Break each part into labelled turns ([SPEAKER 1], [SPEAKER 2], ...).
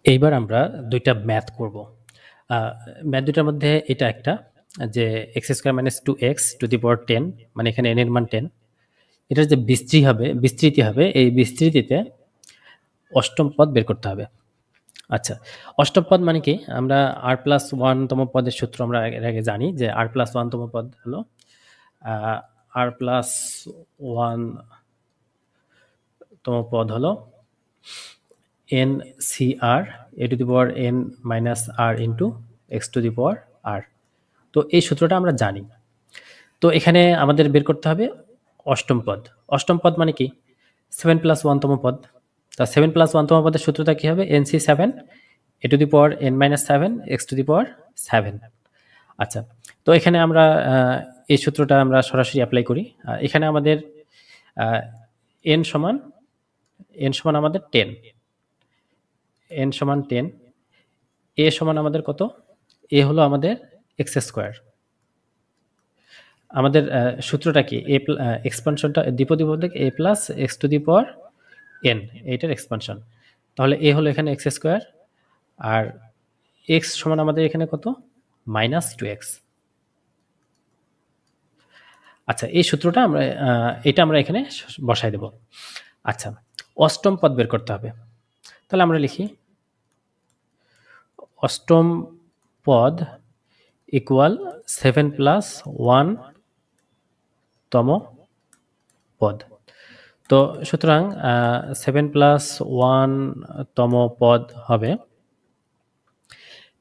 [SPEAKER 1] এইবার আমরা দুইটা ম্যাথ করব। ম্যাথ দুটার মধ্যে এটা একটা যে x square minus two x to the power 10, মানে এখানে এন এর মান 10, এটার যে বিস্তৃতি হবে এই বিস্তৃতিতে অষ্টম পদ বের করতে হবে। আচ্ছা, অষ্টম পদ মানে কি? আমরা আর প্লাস ওয়ানতম পদের সূত্র আমরা এর আগে জানি যে আর প্লাস ওয়ানতম পদ হলো আর প্লাস ওয়ানতম পদ হলো n C r a to the power n minus r into x to the power r. তো এই সূত্রটা আমরা জানি। তো এখানে আমাদের বের করতে হবে অষ্টম পদ। অষ্টম পদ মানে কি? 7+1তম পদ। তা 7+1তম পদের সূত্রটা কি হবে? N C 7 a to the power n minus 7 x to the power 7। আচ্ছা, তো এখানে আমরা এই সূত্রটা আমরা সরাসরি অ্যাপ্লাই করি। এখানে আমাদের এন সমান আমাদের 10, এন সমান 10, এ সমান আমাদের কত? এ হলো আমাদের এক্স স্কোয়ার। আমাদের সূত্রটা কি? এক্সপানশনটা দ্বিপদী পদক a plus x to the power n, এইটার এক্সপানশন। তাহলে এ হলো এখানে এক্স স্কোয়ার, আর এক্স সমান আমাদের এখানে কত? Minus two x. আচ্ছা, এই সূত্রটা আমরা এটা আমরা এখানে বসাই দেব। আচ্ছা, অষ্টম পদ বের করতে হবে। তাহলে আমরা লিখি অষ্টম পদ ইকুয়াল 7+1তম পদ। তো সুতরাং 7+1তম পদ হবে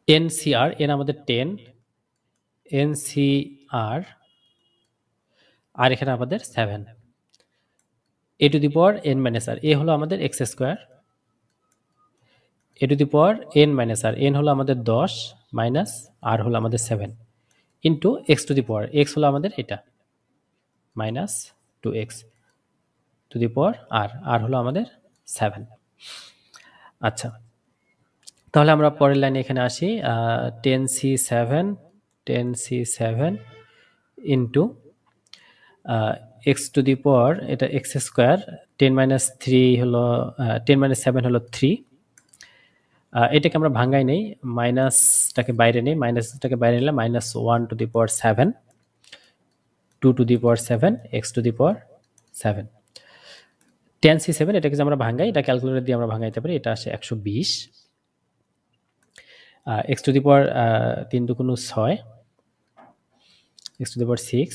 [SPEAKER 1] এনসিআর, এন আমাদের 10, এনসিআর আর এখানে আমাদের 7, a to the power n minus r, a হলো আমাদের x square, a to the power n minus r, n হলো আমাদের 10 মাইনাস আর হলো আমাদের 7 into x to the power, x হলো আমাদের এটা minus two x to the power r, r হলো আমাদের 7। আচ্ছা, তাহলে আমরা পরের লাইনে এখানে আসি। 10c7 into x to the power এটা এক্স স্কোয়ার, 10 - 3 হলো 10 - 7 হলো 3। এটাকে আমরা ভাঙ্গাই নেই, মাইনাসটাকে বাইরে নেই, মাইনাসটাকে বাইরে নিলে minus 1 two the power 7, 2 to the power 7 x to the power 7। 10c7 এটাকে যে আমরা ভাঙ্গাই, এটা ক্যালকুলেটর দিয়ে আমরা ভাঙ্গাইতে পারি, এটা আসে 120, x to the power 3 × 6, x to the power 6,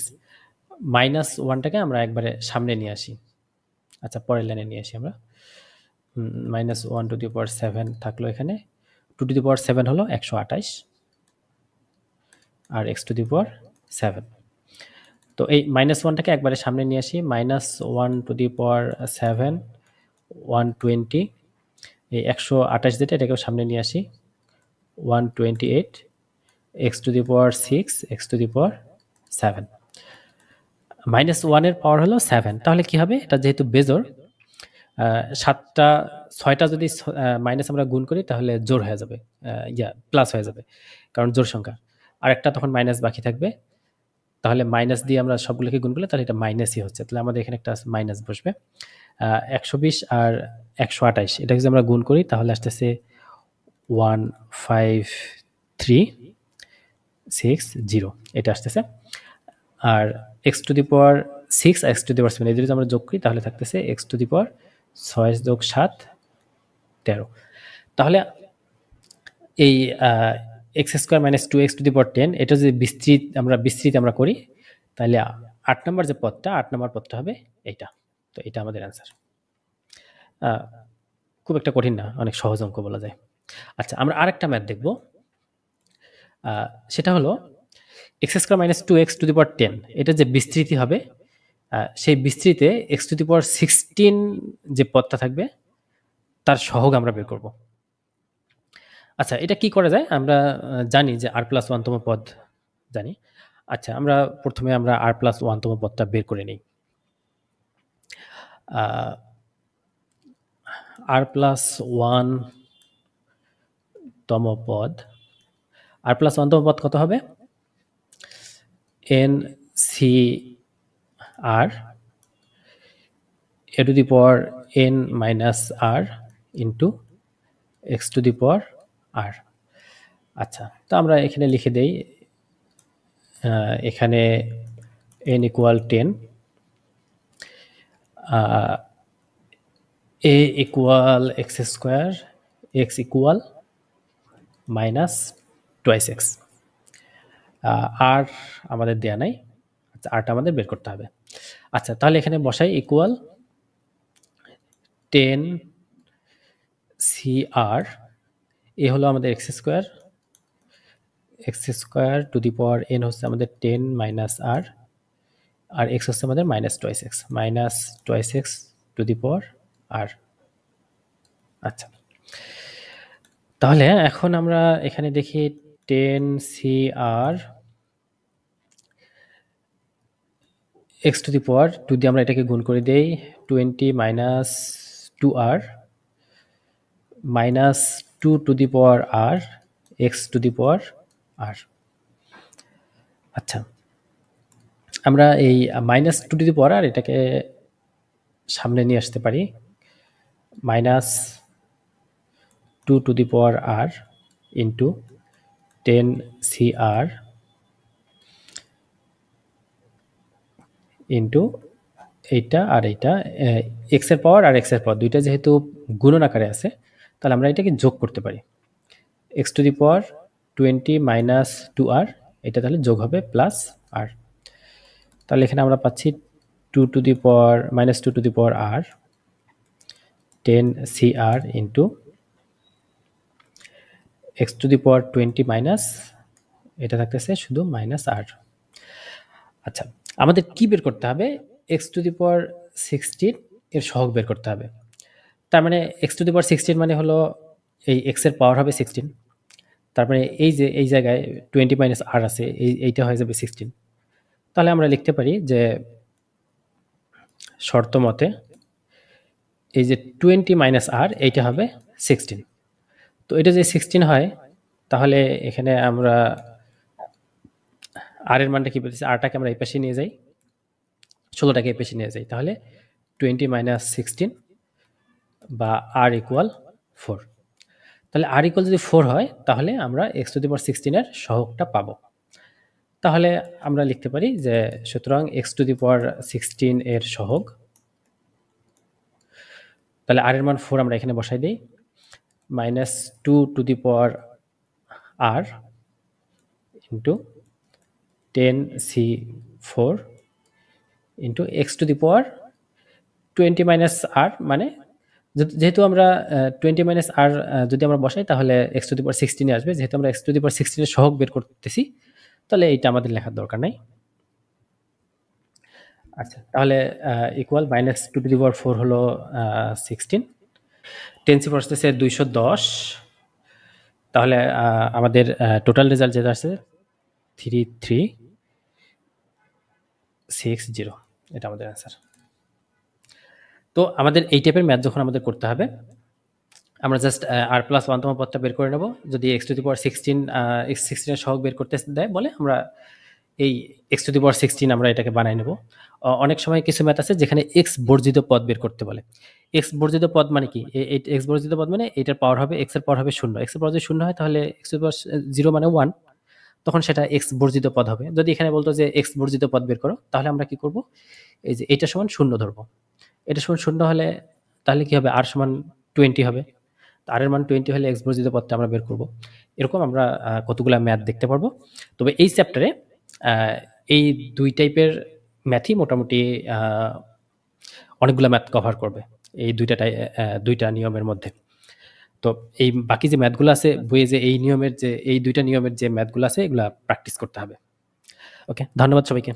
[SPEAKER 1] minus ওয়ানটাকে আমরা একবারে সামনে নিয়ে আসি। আচ্ছা, পরের লাইনে নিয়ে আসি আমরা। মাইনাস 1 টু দি পাওয়ার 7 থাকলো এখানে, 2 টু দি পাওয়ার 7 হলো 128 আর এক্স টু দি পাওয়ার 7। তো এই মাইনাস ওয়ানটাকে একবারে সামনে নিয়ে আসি, মাইনাস 1 টু দি পাওয়ার 7 120, এই 128 যেটা এটাকেও সামনে নিয়ে আসি, 128 x to the power 6 x to the power 7। Minus ওয়ানের পাওয়ার হলো 7, তাহলে কি হবে? এটা যেহেতু বেজোর, 6টা যদি মাইনাস আমরা গুণ করি তাহলে জোর হয়ে যাবে, প্লাস হয়ে যাবে, কারণ জোর সংখ্যা। আর একটা তখন মাইনাস বাকি থাকবে, তাহলে মাইনাস দিয়ে আমরা সবগুলোকে গুণ করলে তাহলে এটা মাইনাসই হচ্ছে, তাহলে আমাদের এখানে একটা মাইনাস বসবে। 120 আর 128 এটাকে যদি আমরা গুণ করি তাহলে আসতেছে 15360, এটা আসতেছে। আর এক্স টু দি পাওয়ার 6 আর এক্স টু দি পাওয়ার 7 এই যদি আমরা যোগ করি তাহলে থাকতেছে এক্স টু দি পাওয়ার 6 যোগ 7 13। তাহলে এই x square minus 2x to the power 10 এটা যদি বিস্তৃত আমরা করি তাহলে 8 নম্বর যে পদটা, 8 নম্বর পদটা হবে এইটা। তো এটা আমাদের অ্যান্সার। খুব একটা কঠিন না, অনেক সহজ অঙ্ক বলা যায়। আচ্ছা, আমরা আরেকটা ম্যাথ দেখব। সেটা হলো x square minus 2x to the power 10 এটা যে বিস্তৃতি হবে, সেই বিস্তৃতিতে এক্স টু দি পাওয়ার 16 যে পদটা থাকবে তার সহগ আমরা বের করব। আচ্ছা, এটা কি করা যায়? আমরা জানি যে আর প্লাস ওয়ানতম পদ জানি। আচ্ছা, প্রথমে আমরা আর প্লাস ওয়ানতম পদটা বের করে নিই। আর প্লাস ওয়ানতম পদ, আর প্লাস ওয়ানতম পদ কত হবে? N C r a to the power n minus r into x to the power r. আচ্ছা, তো আমরা এখানে লিখে দেই এখানে n equal 10, a equal x square, x equal minus twice x. আর আমাদের দেয়া নাই, আচ্ছা আরটা আমাদের বের করতে হবে। আচ্ছা তাহলে এখানে বসাই ইকুয়াল 10 CR, এ হলো আমাদের x square two the power n হচ্ছে আমাদের 10 মাইনাস আর, আর এক্স হচ্ছে আমাদের minus twice x to the power r. আচ্ছা তাহলে এখন আমরা এখানে দেখি 10 CR x to the power 2 দিয়ে আমরা এটাকে গুণ করে দেই, 20 minus 2R minus 2 to the power r x to the power r. আচ্ছা আমরা এই মাইনাস 2 টু দি পাওয়ার আর এটাকে সামনে নিয়ে আসতে পারি, minus 2 to the power R into 10 CR into এইটা আর এইটা, এক্স এর পাওয়ার আর এক্স এর পাওয়ার দুইটা যেহেতু গুণন আকারে আছে, তাহলে আমরা এটাকে যোগ করতে পারি। X to the power 20 minus 2R, এটা তাহলে যোগ হবে প্লাস আর। তাহলে এখানে আমরা পাচ্ছি 2 to the power minus 2 to the power আর 10 CR into x to the power 20 minus, এটা থাকতেছে শুধু মাইনাস আর। আচ্ছা আমাদের কি বের করতে হবে, এক্স টু দি পাওয়ার 16 এর সহগ বের করতে হবে। তার মানে এক্স টু দি পাওয়ার 16 মানে হলো এই এক্স এর পাওয়ার হবে 16, তারপরে এই যে এই জায়গায় 20 মাইনাস আর আছে, এইটা হয়ে যাবে 16। তাহলে আমরা লিখতে পারি যে শর্ত মতে এই যে 20 মাইনাস আর এইটা হবে 16। তো এটা যে 16 হয়, তাহলে এখানে আমরা আর এর মানটা কি বলতেছি, আরটাকে আমরা এই পাশে নিয়ে যাই, 16টাকে এই পাশে নিয়ে যাই, তাহলে 20 মাইনাস 16 বা আর ইকুয়াল 4। তাহলে আর ইকুয়াল যদি 4 হয়, তাহলে আমরা এক্স টু দি পাওয়ার 16 এর সহগটা পাবো। তাহলে আমরা লিখতে পারি যে সুতরাং এক্স টু দি পাওয়ার 16 এর সহগ, তাহলে আর এর মান 4 আমরা এখানে বসাই দিই, minus 2 to the power R into 10 C4 into x to the power 20 minus r, মানে যেহেতু আমরা 20 মাইনাস আর যদি আমরা বসাই তাহলে এক্স টু দি পাওয়ার 16 আসবে, যেহেতু আমরা এক্স টু দি পাওয়ার 16 এর সহগ বের করতেছি, তাহলে এইটা আমাদের লেখার দরকার নাই। আচ্ছা তাহলে ইকুয়াল মাইনাস 2 টু দি পাওয়ার 4 হলো 16, 10 C4 আসতেছে 210, তাহলে আমাদের টোটাল রেজাল্ট যেটা আছে 3360, এটা আমাদের অ্যান্সার। তো আমাদের এই টাইপের ম্যাথ যখন আমাদের করতে হবে, আমরা জাস্ট আর প্লাস 1তম পদটা বের করে নেব। যদি এক্স টু দি পাওয়ার 16 এর সহগ বের করতে দেয় বলে, আমরা এই এক্স টু দি পাওয়ার 16 আমরা এটাকে বানাই নেব। অনেক সময় কিছু ম্যাথ আছে যেখানে এক্স বর্জিত পদ বের করতে বলে। এক্স বর্জিত পদ মানে কি, এক্স বর্জিত পদ মানে এটার পাওয়ার হবে, এক্স এর পাওয়ার হবে 0, এক্স এর পাওয়ার যদি 0 হয় তাহলে এক্স টু দি পাওয়ার 0 মানে 1, তখন সেটা এক্স বর্জিত পদ হবে। যদি এখানে বলতো যে এক্স বর্জিত পদ বের করো, তাহলে আমরা কি করব, এই যে এটা সমান 0 ধরবো, এটা সমান 0 হলে তাহলে কি হবে, আর সমান 20 হবে, আর এর মান 20 হলে এক্স বর্জিত পদটা আমরা বের করব। এরকম আমরা কতগুলা ম্যাথ দেখতে পারবো। তবে এই চ্যাপ্টারে এই দুই টাইপের ম্যাথই মোটামুটি অনেকগুলো ম্যাথ কভার করবে এই দুইটা নিয়মের মধ্যে। তো এই বাকি যে ম্যাথগুলো আছে বইয়ে, যে এই দুইটা নিয়মের যে ম্যাথগুলো আছে, এগুলা প্র্যাকটিস করতে হবে। ওকে, ধন্যবাদ সবাইকে।